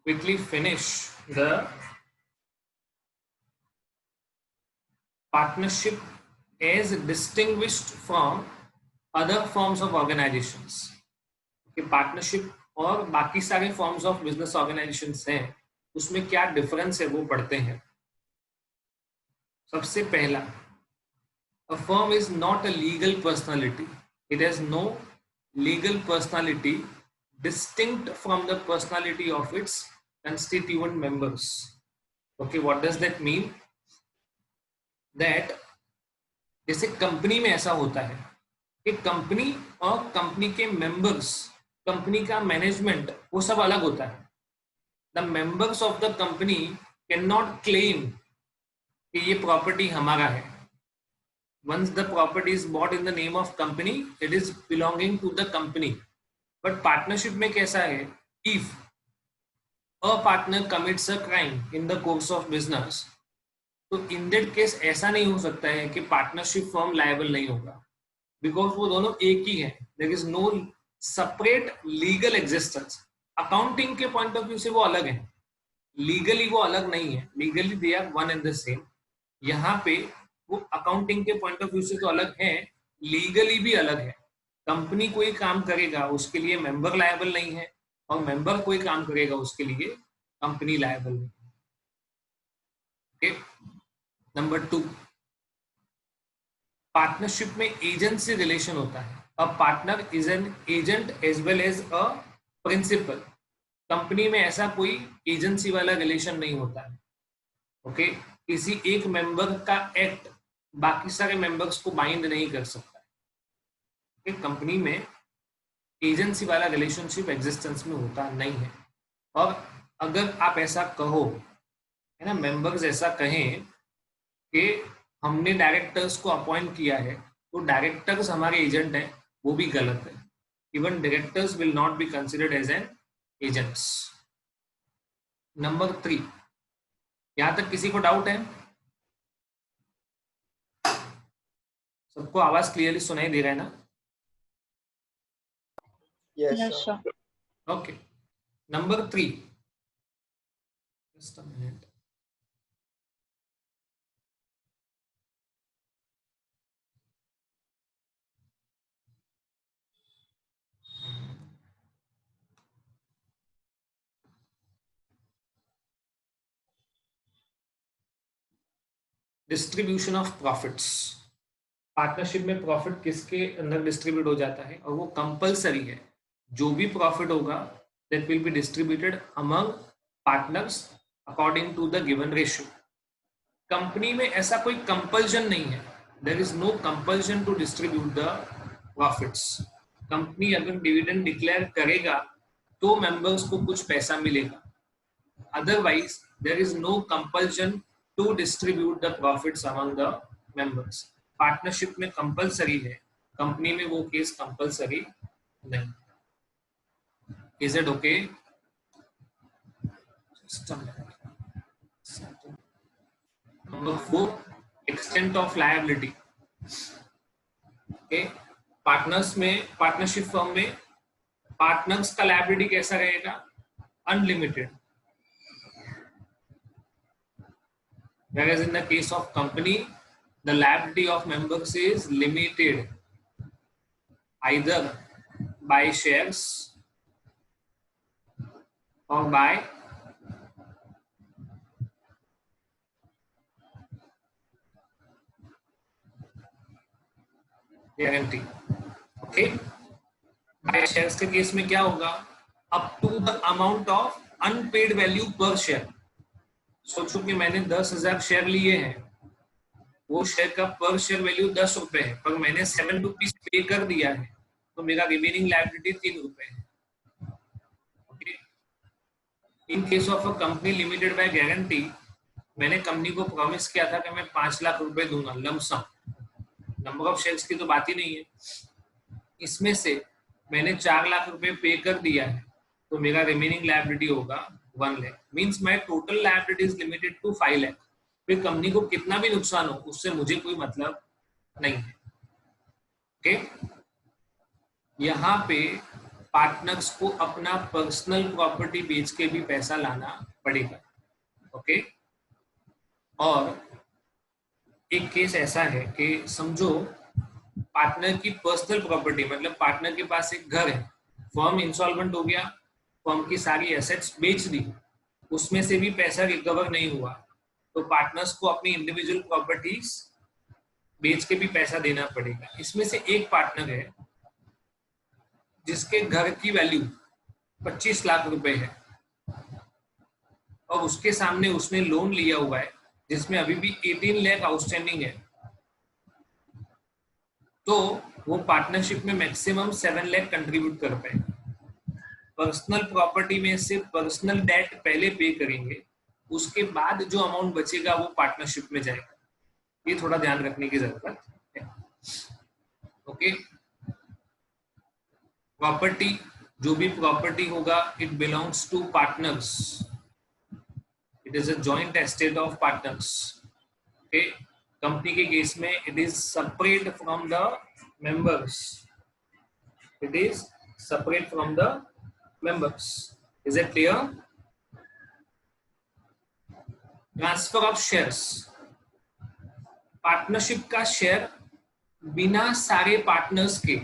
quickly finish the partnership as distinguished from other forms of organizations. कि partnership और बाकी सारे फॉर्म्स ऑफ बिजनेस ऑर्गेनाइजेशंस हैं, उसमें क्या डिफरेंस है वो पढ़ते हैं. सबसे पहला, a firm is not a legal personality. It has no legal personality distinct from the personality of its constituent members. Okay, what does that mean? That जैसे कंपनी में ऐसा होता है कि कंपनी और कंपनी के मेंबर्स, कंपनी का management, वो सब अलग होता है. The members of the company can not claim कि ये प्रॉपर्टी हमारा है. Once the property is bought in the name of company, it is belonging to the company. But partnership में कैसा है? If a partner commits a crime in the course of business, तो in that case ऐसा नहीं हो सकता है कि पार्टनरशिप फर्म लायबल नहीं होगा, बिकॉज वो दोनों एक ही है. There is no separate legal existence. Accounting के पॉइंट ऑफ व्यू से वो अलग है, लीगली वो अलग नहीं है. Legally they are one and the same. यहाँ पे वो अकाउंटिंग के पॉइंट ऑफ व्यू से तो अलग है, लीगली भी अलग है. कंपनी कोई काम करेगा उसके लिए मेंबर लायबल नहीं है, और मेंबर कोई काम करेगा उसके लिए कंपनी लायबल नहीं है. ओके. नंबर 2, पार्टनरशिप में एजेंसी रिलेशन होता है. A partner is an agent as well as a principal. Company में ऐसा कोई एजेंसी वाला रिलेशन नहीं होता है. ओके. किसी एक मेंबर का एक्ट बाकी सारे मेंबर्स को बाइंड नहीं कर सकता है. कंपनी में एजेंसी वाला रिलेशनशिप एग्जिस्टेंस में होता नहीं है. और अगर आप ऐसा कहो, है ना, मेंबर्स ऐसा कहें कि हमने डायरेक्टर्स को अपॉइंट किया है तो डायरेक्टर्स हमारे एजेंट हैं, वो भी गलत है. Even directors will not be considered as an agents. Number 3, यहां तक किसी को डाउट है? सबको आवाज क्लियरली सुनाई दे रहा है ना? Yes, sir. Okay. Number 3, just a minute. Distribution of profits. Partnership में प्रॉफिट किसके अंदर डिस्ट्रीब्यूट हो जाता है, और वो कंपलसरी है. जो भी प्रॉफिट होगा that will be distributed among partners according to the given ratio. Company में ऐसा कोई कंपल्शन नहीं है. There is no compulsion to distribute the profits. Company अगर डिविडेंड डिक्लेयर करेगा तो मेंबर्स को कुछ पैसा मिलेगा, otherwise there is no compulsion to distribute the profits among the members. Partnership में कंपलसरी है, कंपनी में वो केस कंपलसरी नहीं. Is it okay? Number 4, extent of liability. Okay. Partners में, पार्टनरशिप फर्म में पार्टनर्स का लायबिलिटी कैसा रहेगा? Unlimited. whereas in the case of company the liability of members is limited either by shares or by guarantee. okay. by shares के case में क्या होगा? up to the amount of unpaid value per share. सोचो कि मैंने 10,000 share लिए हैं, वो शेयर का पर शेयर वैल्यू 10 रुपए है, पर मैंने 7 रुपीज पे कर दिया है, तो मेरा रिमेनिंग लायबिलिटी 3 रुपए है. Okay. In case of a company limited by guarantee, मैंने कंपनी को प्रॉमिस किया था कि मैं 5 लाख रुपए दूंगा लमसम. नंबर ऑफ शेयर्स की तो बात ही नहीं है. इसमें से मैंने 4 लाख रुपए पे कर दिया है, तो मेरा रिमेनिंग लायबिलिटी होगा 1 lakh. Means my total liability is limited to 5 lakh. फिर कंपनी को कितना भी नुकसान हो उससे मुझे कोई मतलब नहीं है. ओके. यहाँ पे पार्टनर्स को अपना पर्सनल प्रॉपर्टी बेच के भी पैसा लाना पड़ेगा। ओके, और एक केस ऐसा है कि समझो पार्टनर की पर्सनल प्रॉपर्टी, मतलब पार्टनर के पास एक घर है, फर्म इंसॉल्वेंट हो गया, फर्म की सारी एसेट्स बेच दी, उसमें से भी पैसा रिकवर नहीं हुआ, तो पार्टनर्स को अपनी इंडिविजुअल प्रॉपर्टीज बेच के भी पैसा देना पड़ेगा। इसमें से एक पार्टनर है जिसके घर की वैल्यू 25 लाख रुपए है और उसके सामने उसने लोन लिया हुआ है जिसमें अभी भी 18 लाख आउटस्टैंडिंग है, तो वो पार्टनरशिप में मैक्सिमम 7 लाख कंट्रीब्यूट कर पाएगा। पर्सनल प्रॉपर्टी में से पर्सनल डेट पहले पे करेंगे, उसके बाद जो अमाउंट बचेगा वो पार्टनरशिप में जाएगा। ये थोड़ा ध्यान रखने की जरूरत है। ओके, प्रॉपर्टी, जो भी प्रॉपर्टी होगा, it belongs to partners, it is a joint estate of partners. Okay, company के केस में it is separate from the members, it is separate from the members. Is it clear? Transfer of shares, partnership का share बिना सारे partners के,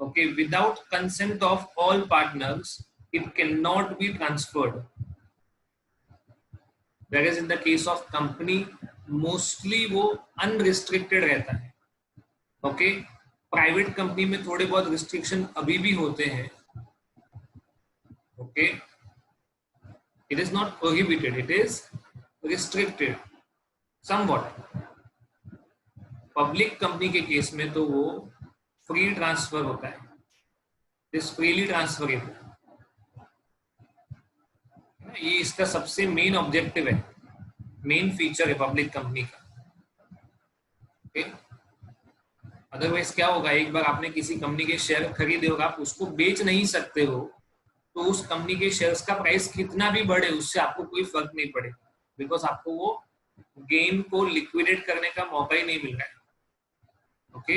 okay, without consent of all partners, it cannot be transferred. Whereas in the case of company, mostly वो unrestricted रहता है। okay, private company में थोड़े बहुत रिस्ट्रिक्शन अभी भी होते हैं। okay, it is not prohibited, it is restricted somewhat। Public company के केस में तो वो फ्री ट्रांसफर होता है, इस फ्रीली ट्रांसफरेबल। ये इसका सबसे मेन ऑब्जेक्टिव है, मेन फीचर है पब्लिक कंपनी का। ओके, अदरवाइज क्या होगा, एक बार आपने किसी कंपनी के शेयर खरीदे होगा, आप उसको बेच नहीं सकते हो, तो उस कंपनी के शेयर्स का प्राइस कितना भी बढ़े उससे आपको कोई फर्क नहीं पड़ेगा, बिकॉज आपको वो गेन को लिक्विडेट करने का मौका ही नहीं मिल रहा है। Okay,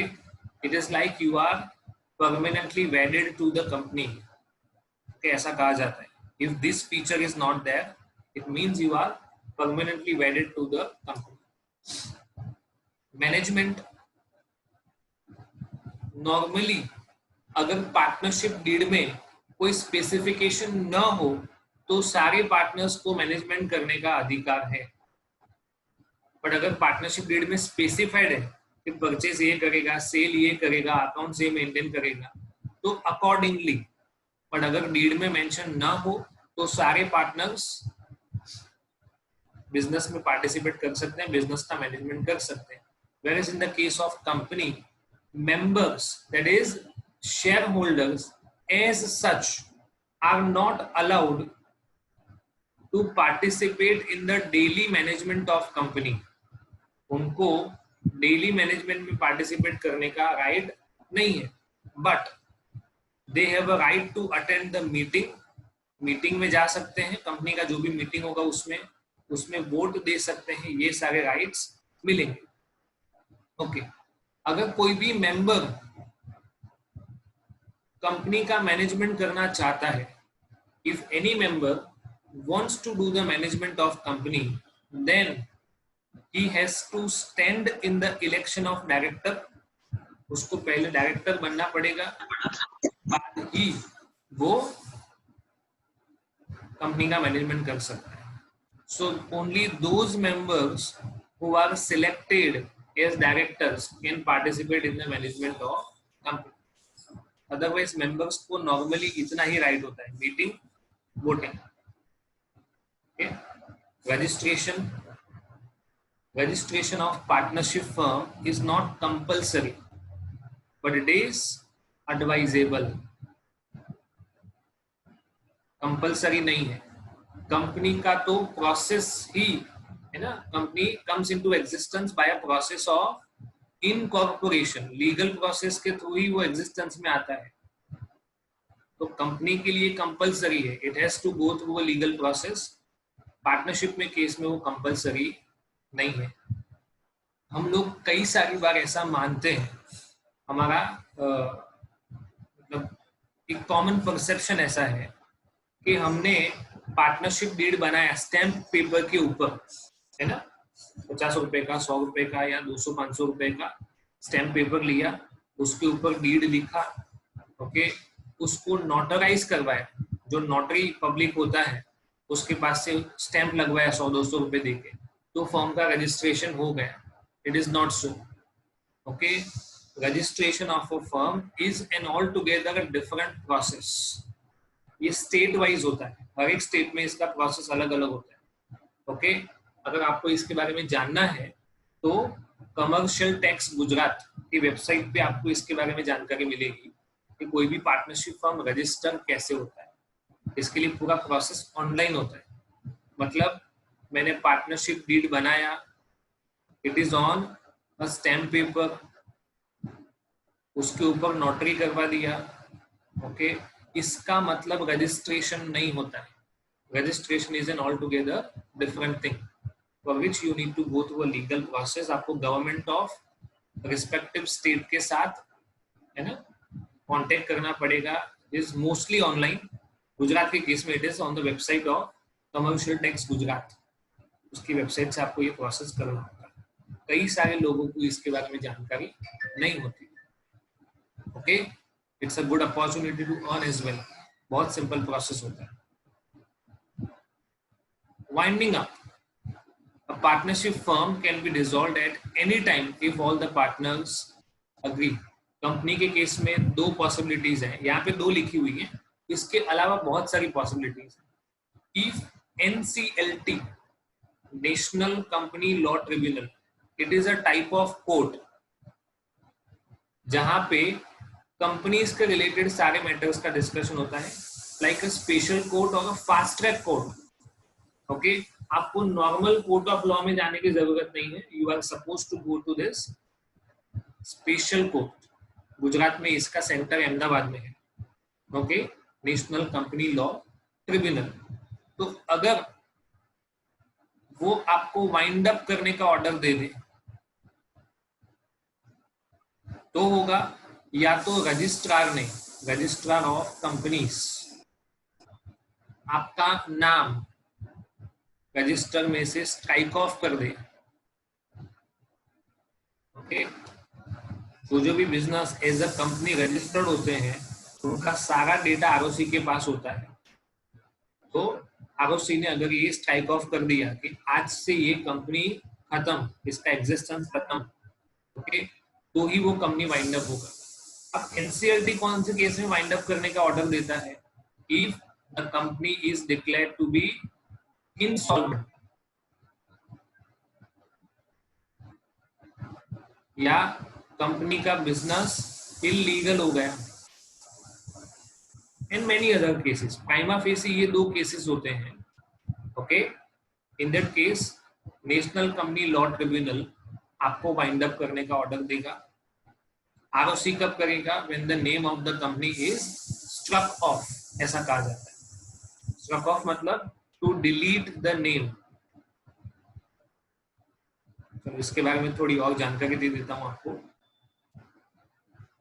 it is like you are permanently wedded to the company। okay, ऐसा कहा जाता है, if this feature is not there, it means you are permanently wedded to the company। Management, normally अगर पार्टनरशिप डीड में कोई specification न हो तो सारे पार्टनर्स को मैनेजमेंट करने का अधिकार है, बट अगर पार्टनरशिप डीड में स्पेसिफाइड है कि परचेज ये करेगा, सेल ये करेगा, अकाउंट से मेंटेन करेगा, तो अकॉर्डिंगली। बट अगर डीड में मेंशन ना हो तो सारे पार्टनर्स बिजनेस में पार्टिसिपेट कर सकते हैं, बिजनेस का मैनेजमेंट कर सकते हैं। whereas in the case of company, members, that is shareholders as such, are not allowed to participate in the daily management of company। उनको डेली मैनेजमेंट में पार्टिसिपेट करने का राइट नहीं है, but they have a right to attend the meeting. Meeting में जा सकते हैं, कंपनी का जो भी मीटिंग होगा उसमें वोट दे सकते हैं, ये सारे राइट्स मिलेंगे। ओके, अगर कोई भी मेंबर कंपनी का मैनेजमेंट करना चाहता है, if any member wants to do the management of company, then he has to stand in the election of director। उसको पहले डायरेक्टर बनना पड़ेगा, बाद ही वो कंपनी का मैनेजमेंट कर सकता है। So only those members who are selected as directors can participate in the management of company। Otherwise members को नॉर्मली इतना ही राइट होता है, meeting, voting. Registration of partnership firm is not compulsory, but it is advisable। Compulsory नहीं है, company का तो process ही है ना, company comes into existence by a process of incorporation, legal process के थ्रू ही वो एग्जिस्टेंस में आता है। तो कंपनी के लिए कंपल्सरी है, it has to go through a legal process. Partnership में केस में वो कंपल्सरी नहीं है। हम लोग कई सारी बार ऐसा मानते हैं, हमारा मतलब एक कॉमन परसेप्शन ऐसा है कि हमने पार्टनरशिप डीड बनाया स्टैम्प पेपर के ऊपर, है ना, 50 रुपए का, 100 रुपए का या 200-500 रुपए का स्टैम्प पेपर लिया, उसके ऊपर डीड लिखा, ओके, उसको नोटराइज करवाया, जो नोटरी पब्लिक होता है उसके पास से स्टैम्प लगवाया 100-200 रुपए देके, तो फर्म का रजिस्ट्रेशन हो गया। It is not so, okay. Registration of a firm is an altogether different process. ये स्टेट वाइज होता है, हर एक स्टेट में इसका प्रोसेस अलग अलग होता है, ओके। अगर आपको इसके बारे में जानना है तो कमर्शियल टैक्स गुजरात की वेबसाइट पे आपको इसके बारे में जानकारी मिलेगी कि कोई भी पार्टनरशिप फर्म रजिस्टर कैसे होता है। इसके लिए पूरा प्रोसेस ऑनलाइन होता है। मतलब मैंने पार्टनरशिप डीड बनाया, it is on a stamp paper, उसके ऊपर नोटरी करवा दिया, ओके, इसका मतलब रजिस्ट्रेशन नहीं होता है। Registration is an altogether different thing for which you need to go through a legal process. आपको गवर्नमेंट ऑफ रिस्पेक्टिव स्टेट के साथ, है ना, कांटेक्ट करना पड़ेगा। Is mostly online. गुजरात के केस में it is on the website of commercial tax Gujarat, उसकी वेबसाइट से आपको ये प्रोसेस करना होगा। कई सारे लोगों को इसके बारे में जानकारी नहीं होती, okay. It's a good opportunity to earn as well. बहुत सिंपल प्रोसेस होता है। Winding up, a partnership firm can be dissolved at any time if all the partners agree। Company के केस में दो पॉसिबिलिटीज हैं, यहाँ पे दो लिखी हुई हैं, इसके अलावा बहुत सारी पॉसिबिलिटीज हैं। If NCLT, national company law tribunal, it is a type of court जहां पे कंपनीज के रिलेटेड सारे मैटर्स का डिस्कशन होता है, लाइक अ स्पेशल कोर्ट और a fast track court, okay. आपको नॉर्मल कोर्ट ऑफ लॉ में जाने की जरूरत नहीं है, you are suppose to go to this special court. Gujarat में इसका सेंटर अहमदाबाद में है, okay, national company law tribunal. तो अगर वो आपको वाइंड अप करने का ऑर्डर दे दे तो होगा या तो रजिस्ट्रार ने, रजिस्ट्रार ऑफ कंपनीज, आपका नाम रजिस्टर में से स्ट्राइक ऑफ कर दे, ओके। तो जो भी business as a company registered होते हैं उनका सारा डेटा आरओसी के पास होता है। तो आरओसी ने अगर ये स्ट्राइक ऑफ कर दिया कि आज से ये कंपनी खत्म, इसका एग्जिस्टेंस खत्म, ओके, तो ही वो कंपनी वाइंड अप होगा। अब एनसीएलटी कौन से केस में वाइंड अप करने का ऑर्डर देता है? If the company is declared to be insolvent, या कंपनी का बिजनेस इलीगल हो गया, and many other cases. Prima facie ये दो केसेस होते हैं, okay. In that case national company law tribunal आपको वाइंड अप करने का ऑर्डर देगा। आरओसी कब करेगा? When the name of the company is struck off, ऐसा कहा जाता है। स्ट्रक ऑफ मतलब टू डिलीट द नेम। तो इसके बारे में थोड़ी और जानकारी दे देता हूं आपको।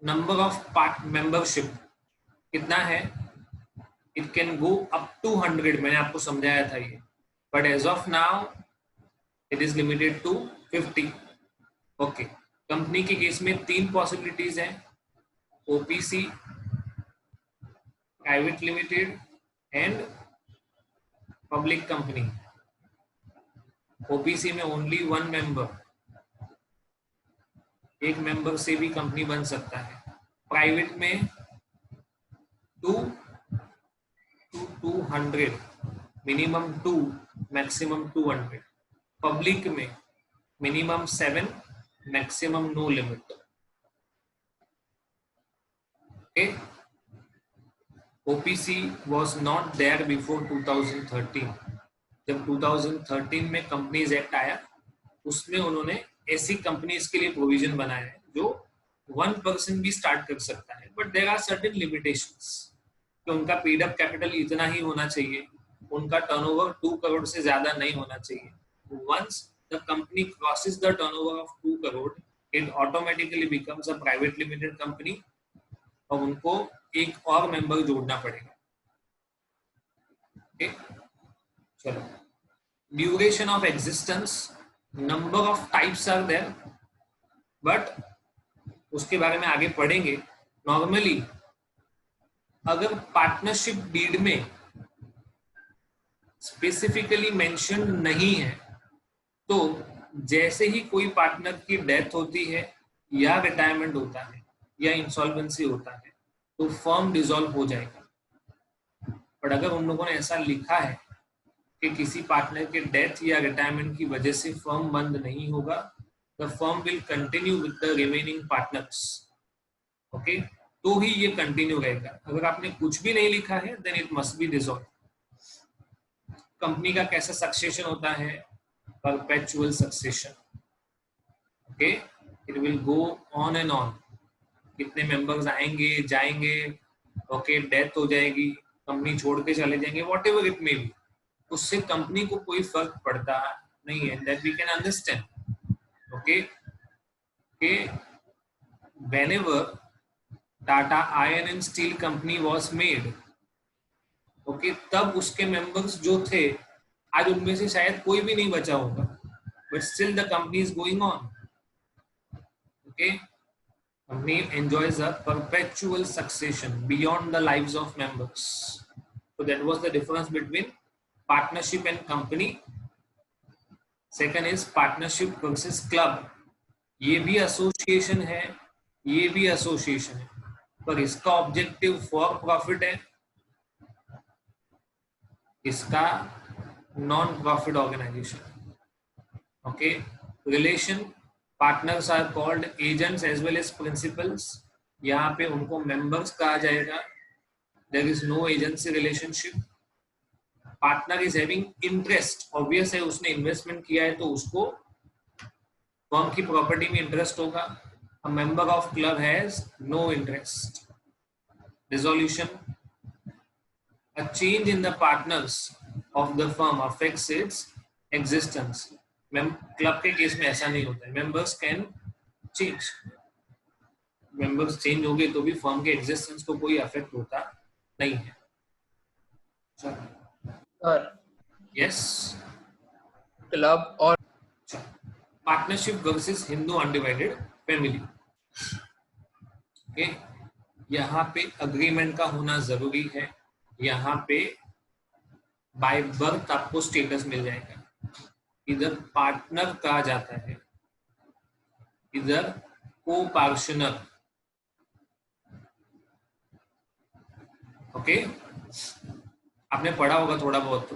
नंबर ऑफ पार्ट मेंबरशिप कितना है? It can go up to 100, मैंने आपको समझाया था ये, but as of now it is limited to 50, okay. Company के केस में तीन पॉसिबिलिटीज हैं, OPC, private limited and public company. OPC में ओनली वन मेंबर, एक मेंबर से भी कंपनी बन सकता है। प्राइवेट में 200, मिनिमम 2, मैक्सिमम 200। पब्लिक में minimum 7, maximum no limit, okay. OPC was not there before 2013। जब 2013 में कंपनीज एक्ट आया उसमें उन्होंने ऐसी कंपनीज के लिए प्रोविजन बनाया है जो 1% भी स्टार्ट कर सकता है, but there are certain limitations कि उनका पेड अप कैपिटल इतना ही होना चाहिए, उनका टर्नओवर 2 करोड़ से ज्यादा नहीं होना चाहिए। Once the company crosses the turnover of 2 crore, it automatically becomes a private limited company और उनको एक और मेंबर जोड़ना पड़ेगा। ओके, चलो, duration of existence, number of types are there, but उसके बारे में आगे पढ़ेंगे। नॉर्मली अगर पार्टनरशिप डीड में स्पेसिफिकली मेंशन नहीं है तो जैसे ही कोई पार्टनर की डेथ होती है या रिटायरमेंट होता है या इंसॉल्वेंसी होता है तो फर्म डिसॉल्व हो जाएगा। पर अगर उन लोगों ने ऐसा लिखा है कि किसी पार्टनर के डेथ या रिटायरमेंट की वजह से फर्म बंद नहीं होगा, the firm will continue with the remaining partners. Okay, तो ही ये कंटिन्यू रहेगा। अगर आपने कुछ भी नहीं लिखा है then it must be dissolve. Company का कैसा सक्सेशन होता है? Perpetual succession. Okay, it will go on and on. कितने मेंबर्स आएंगे जाएंगे, ओके, डेथ हो जाएगी, कंपनी छोड़ के चले जाएंगे, whatever it may be, उससे कंपनी को कोई फर्क पड़ता नहीं है। That we can understand. Okay, whenever Tata iron and steel company was made, okay, तब उसके मेंबर्स जो थे आज उनमें से शायद कोई भी नहीं बचा होगा, but still the company is going on. Okay, company enjoys a perpetual succession beyond the lives of members. So that was the difference between partnership and company. Second is partnership versus club. ये भी association है, ये भी association है, पर इसका objective for profit है, इसका non profit organisation. Okay, relation, partners are called agents as well as principals. यहाँ पे उनको मेंबर्स कहा जाएगा। There is no agency relationship. Partner is having interest, obvious है, उसने इन्वेस्टमेंट किया है तो उसको फर्म की प्रॉपर्टी में इंटरेस्ट होगा। A member of club has no interest. Dissolution, a change in the partners of the firm affects its existence. Club के केस में ऐसा नहीं होता है, members can change, members change हो गए तो भी फर्म के एग्जिस्टेंस को कोई अफेक्ट होता नहीं है। सर, यस, क्लब और partnership versus Hindu undivided family. Okay, यहाँ पे अग्रीमेंट का होना जरूरी है। यहाँ पे बाय बर्थ आपको स्टेटस मिल जाएगा। इधर पार्टनर कहा जाता है, इधर को पार्टनर। ओके, आपने पढ़ा होगा थोड़ा बहुत,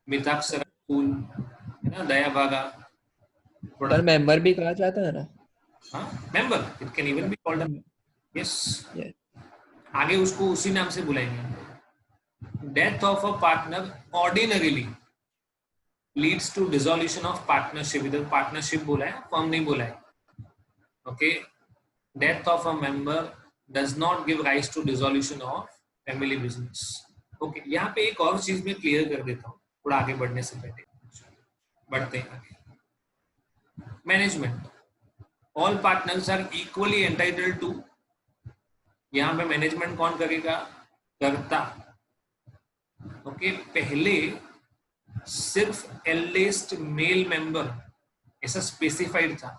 मिताक्षर स्कूल है ना, दया भागा थोड़ा। सर मेंबर भी कहा जाता है ना? हाँ, member, it can even be called, yes. Yes. आगे उसको उसी नाम से बुलाएंगे। Death of a partner ordinarily leads to dissolution of partnership. इधर पार्टनरशिप बोला है, फर्म नहीं बोला है। Okay, death of a member does not give rise to dissolution of family business. Okay, यहाँ पे एक और चीज मैं क्लियर कर देता हूँ थोड़ा आगे बढ़ने से पहले। बढ़ते हैं आगे। Management, all partners are equally entitled to. यहाँ पे मैनेजमेंट कौन करेगा? कर्ता। ओके, पहले सिर्फ एल्डेस्ट मेल मेंबर ऐसा स्पेसिफाइड था।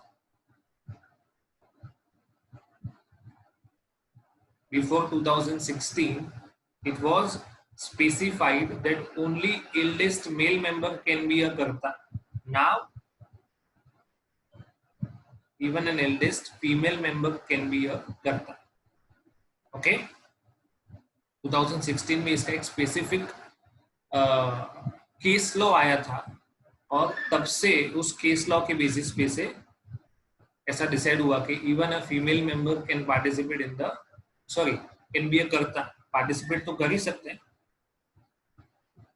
Before 2016 it was specified that only eldest male member can be a karta. Now even an eldest female member can be a karta. Okay, 2016 में इसका एक स्पेसिफिक केस लॉ आया था और तब से उस केस लॉ के बेसिस पे से ऐसा डिसाइड हुआ कि even a female member can participate in the, sorry, can be a कर्ता, पार्टिसिपेट तो कर ही सकते हैं।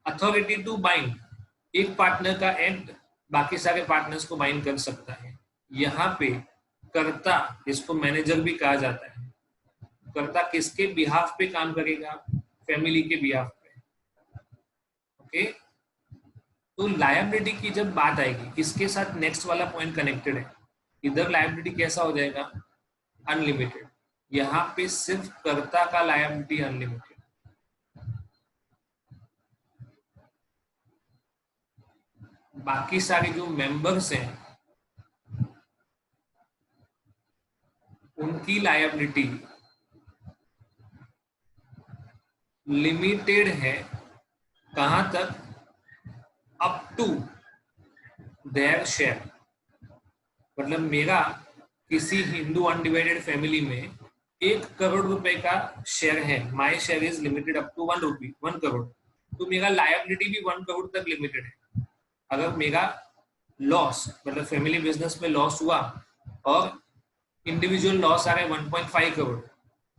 अथॉरिटी टू बाइंड, एक पार्टनर का एक्ट बाकी सारे पार्टनर्स को बाइंड कर सकता है। यहाँ पे कर्ता, जिसको मैनेजर भी कहा जाता है, कर्ता किसके बिहाफ पे काम करेगा? फैमिली के बिहाफ पे। ओके, तो लायबिलिटी की जब बात आएगी, इसके साथ नेक्स्ट वाला पॉइंट कनेक्टेड है। इधर लायबिलिटी कैसा हो जाएगा? अनलिमिटेड। यहाँ पे सिर्फ कर्ता का लायबिलिटी अनलिमिटेड, बाकी सारे जो मेंबर्स हैं उनकी लायबिलिटी लिमिटेड है। कहां तक? Up to their share. मतलब मेरा किसी हिंदू अनडिवाइडेड फैमिली में 1 करोड़ रुपए का शेयर है, my share is limited up to 1 crore, तो मेरा लायबिलिटी भी 1 करोड़ तक लिमिटेड है। अगर मेरा लॉस, मतलब फैमिली बिजनेस में लॉस हुआ और इंडिविजुअल लॉस आ रहा है 1.5 crore,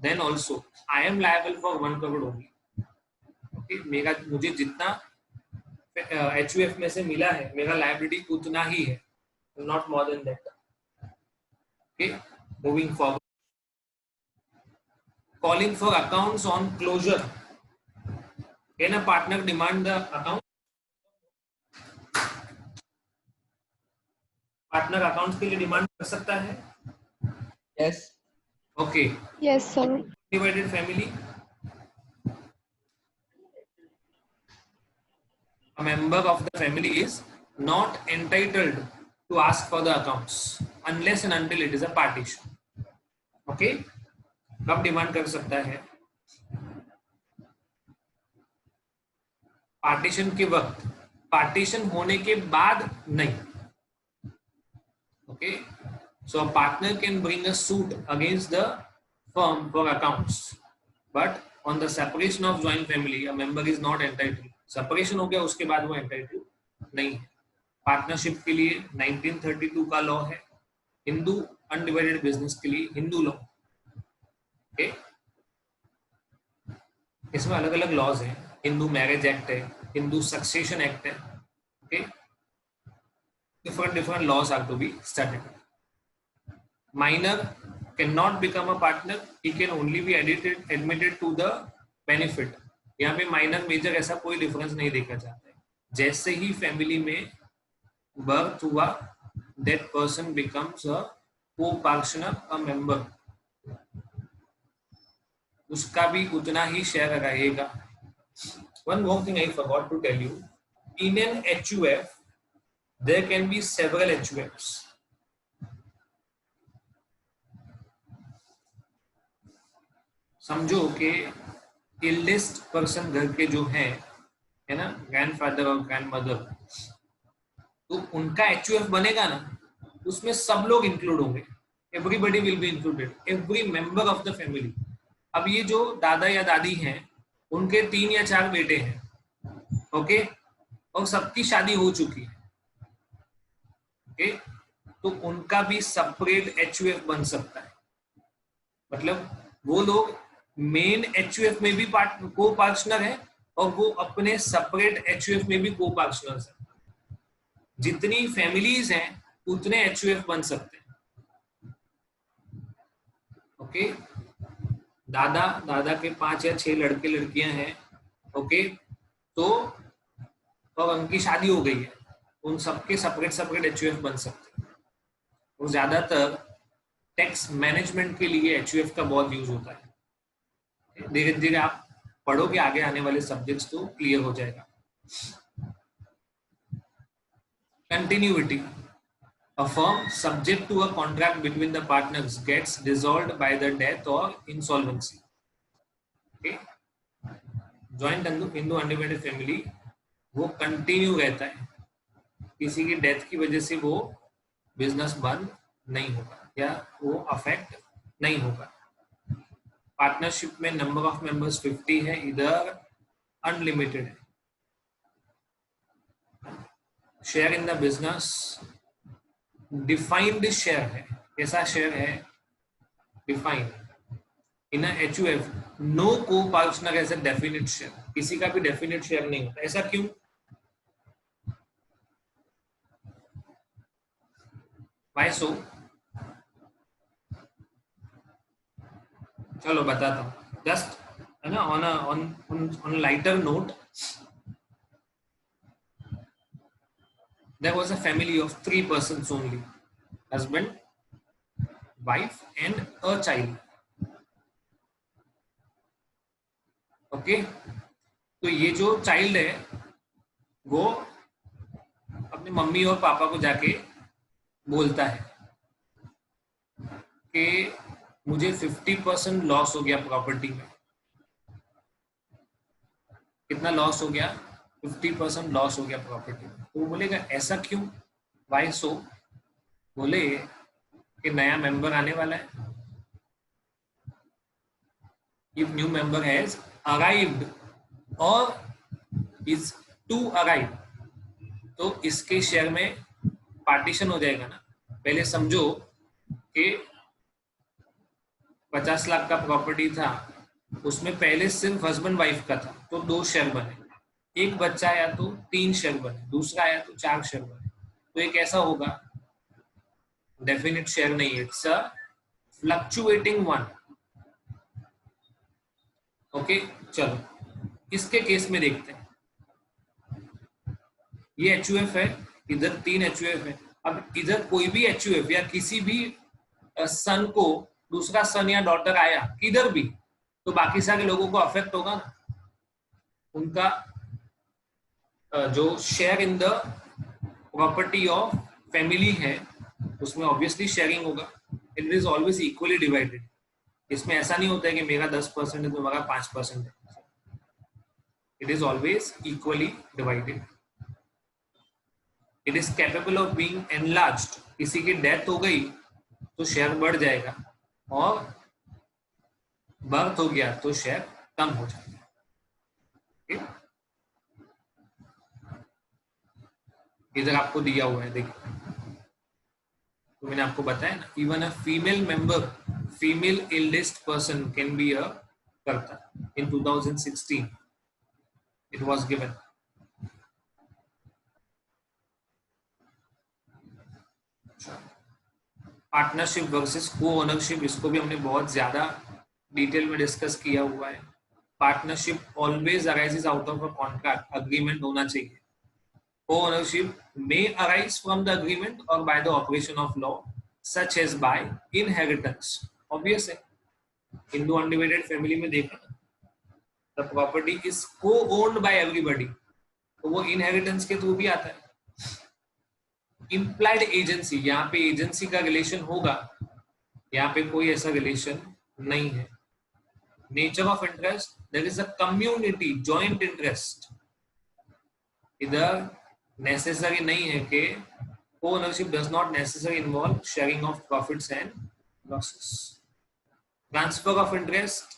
then also I am liable for 1 crore only. मेरा, मुझे जितना HUF में से मिला है, मेरा लायबिलिटी उतना ही है, not more than that. Okay, moving forward, calling for accounts on closure. Can a partner demand the account? Partner accounts के लिए डिमांड कर सकता है? Yes. Okay, Yes, sir. Divided family, a member of the family is not entitled to ask for the accounts unless and until it is a partition. Okay, कब demand कर सकता है? Partition के वक्त, पार्टीशन होने के बाद नहीं। Okay, so a partner can bring a suit against the firm for accounts, but on the separation of joint family a member is not entitled. Separation हो गया उसके बाद वो एंटाइटल्ड नहीं है। पार्टनरशिप के लिए 1932 का लॉ है, हिंदू अनडिवाइडेड बिजनेस के लिए हिंदू लॉ। ओके, इसमें अलग अलग लॉज हैं, हिंदू मैरिज एक्ट है, हिंदू सक्सेशन एक्ट है। Okay, different laws are to be studied. Minor cannot become a partner, he can only be admitted to the benefit. यहाँ पे माइनर मेजर ऐसा कोई डिफरेंस नहीं देखा जाता है। जैसे ही फैमिली में बर्थ हुआ, that person becomes a co-partner, a member, उसका भी उतना ही शेयर रहेगा। One more thing I forgot to tell you, in an HUF there can be several HUFs. समझो कि एल्डेस्ट पर्सन घर के जो हैं, है ना, ग्रैंडफादर और ग्रैंडमदर, तो उनका HUF बनेगा ना, उसमें सब लोग इंक्लूड होंगे, everybody will be included, every member of the family. अब ये जो दादा या दादी हैं, उनके 3 या 4 बेटे हैं, ओके, और सबकी शादी हो चुकी है, ओके, तो उनका भी सेपरेट HUF बन सकता है। मतलब वो लोग मेन HUF में भी को पार्टनर है और वो अपने सेपरेट HUF में भी को पार्टनर्स हैं। जितनी फैमिलीज हैं उतने HUF बन सकते हैं। ओके, दादा के 5 या 6 लड़के लड़कियां हैं, ओके, तो और उनकी शादी हो गई है, उन सबके सेपरेट HUF बन सकते हैं। और ज्यादातर टैक्स मैनेजमेंट के लिए HUF का बहुत यूज होता है। धीरे धीरे आप पढ़ोगे, आगे आने वाले सब्जेक्ट्स तो क्लियर हो जाएगा। Continuity, a firm subject to a contract between the partners gets dissolved by the death or insolvency. Okay, joint Hindu undivided family वो कंटिन्यू रहता है, किसी की डेथ की वजह से वो बिजनेस बंद नहीं होगा या वो अफेक्ट नहीं होगा। पार्टनरशिप में नंबर ऑफ मेंबर्स 50 है, इधर अनलिमिटेड है। Share in the business defined share है। कैसा शेयर है? Defined. In HUF no co-partner as a definite share, किसी का भी डेफिनेट शेयर नहीं होता। ऐसा क्यों? Why so? चलो बताता हूँ, जस्ट है ना, on lighter note, there was a family of 3 persons only, husband, wife and a child. Okay, तो ये जो चाइल्ड है वो अपनी मम्मी और पापा को जाके बोलता है कि मुझे 50% लॉस हो गया प्रॉपर्टी में। कितना लॉस हो गया? 50% लॉस हो गया प्रॉपर्टी में। तो वो बोलेगा ऐसा क्यों, वाई सो? बोले कि नया मेंबर आने वाला है। If new member has arrived और इज टू अराइव, तो इसके शेयर में पार्टीशन हो जाएगा ना। पहले समझो कि 50 लाख का प्रॉपर्टी था, उसमें पहले सिर्फ हस्बैंड वाइफ का था, तो 2 शेयर बने। एक बच्चा आया तो 3 शेयर बने, दूसरा आया तो 4 शेयर बने। तो एक ऐसा होगा, डेफिनेट शेयर नहीं है, it's a fluctuating one. Okay, चलो इसके केस में देखते हैं। ये एचयूएफ है, इधर 3 एचयूएफ है। अब इधर कोई भी एचयूएफ या किसी भी सन को दूसरा सन या डॉटर आया किधर भी, तो बाकी सारे लोगों को अफेक्ट होगा ना। उनका जो share in the property of family है उसमें ऑब्वियसली शेयरिंग होगा। It is always equally divided. इसमें ऐसा नहीं होता है कि मेरा 10% है तुम्हारा 5% है। It is always equally divided. It is capable of being enlarged. किसी की डेथ हो गई तो शेयर बढ़ जाएगा, और बर्थ हो गया तो शेयर कम हो जाएगा। okay? इधर आपको दिया हुआ है, देखिए, तो मैंने आपको बताया ना, even a female member, female eldest person can be a कर्ता। इन 2016 it was given. Partnership versus को ओनरशिप, इसको भी हमने बहुत ज्यादा डिटेल में डिस्कस किया हुआ है। Partnership always arises out of a contract, agreement होना चाहिए। को ownership may arise from the agreement or by the operation of law, such as by inheritance. Obvious है, हिंदू अनडिवाइडेड फैमिली में देखा ना, the property is co-owned by everybody, तो वो inheritance के थ्रू भी आता है। इम्प्लाइड एजेंसी, यहाँ पे एजेंसी का रिलेशन होगा, यहाँ पे कोई ऐसा रिलेशन नहीं है। Nature of interest, there is a community joint interest. इधर नेसेसरी नहीं है कि co-ownership does not necessarily involve sharing of profits and losses. Transfer of interest,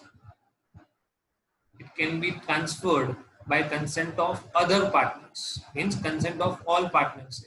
it can be transferred by consent of other partners, means consent of all partners.